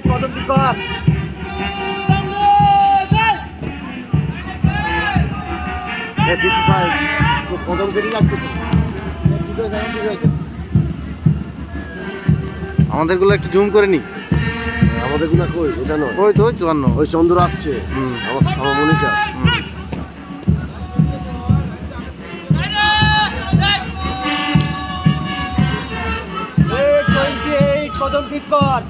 কদম বিকাশ কদম কেটে যাচ্ছে। আমাদের গুলো একটু জুম করে নি। আমাদের গুলা কই? এটা নয়, ওই তো 54 ওই চন্দ্র আসছে আমার মনিটর। কদম ঠিক কর।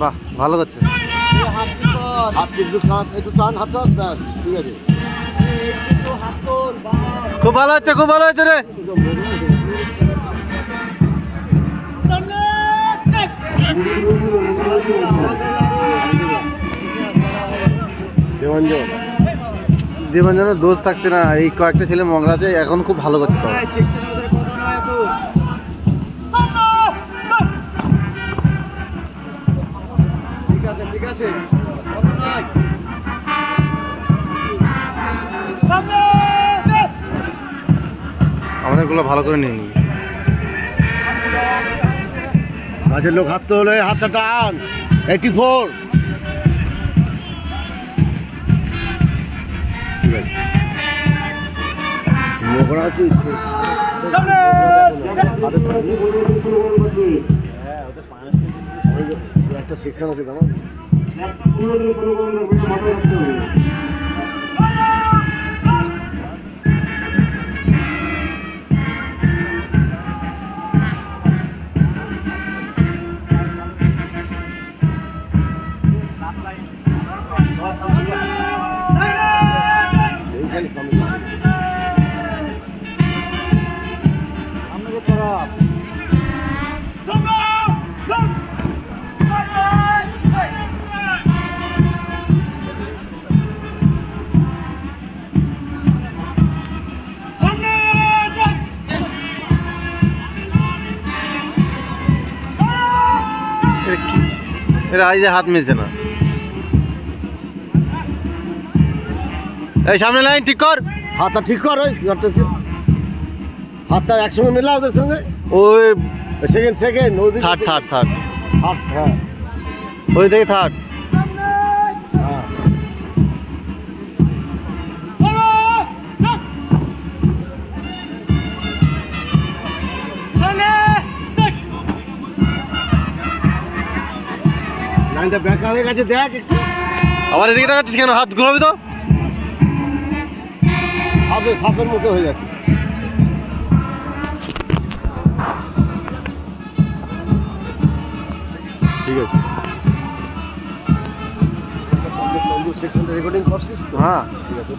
বাহ ভালো করছে। খুব ভালো হচ্ছে, খুব ভালো হচ্ছে রে। দেবাঞ্জনের দোষ থাকছে না, এই কয়েকটা ছেলে মংরা আছে, এখন খুব ভালো করছে। তো আমাদের গুলো ভালো করে নিয়ে নি। মাঝের লোক হাত তো হলো, হাতটা টান। 84 মোগরা আছিস একটা সেকশন আছে কেমন হাত মিলছে না। এই সামনে লাইন ঠিক কর, হাতটা ঠিক কর। ওই হাতটা একসঙ্গে মেলা ওদের সঙ্গে। ওই সেকেন্ড থার্ড হ্যাঁ, ওই দেখে থার্ড। লাইনটা ব্যাকা হয়ে গেছে, দেখ আবার এদিকে দেখাচ্ছিস কেন? হাত ঘুরাবি তো, সাপের মতো হয়ে যাচ্ছে। ঠিক আছে, চন্দ্র সেকশনটা রেকর্ডিং করছিস তো? হ্যাঁ ঠিক আছে।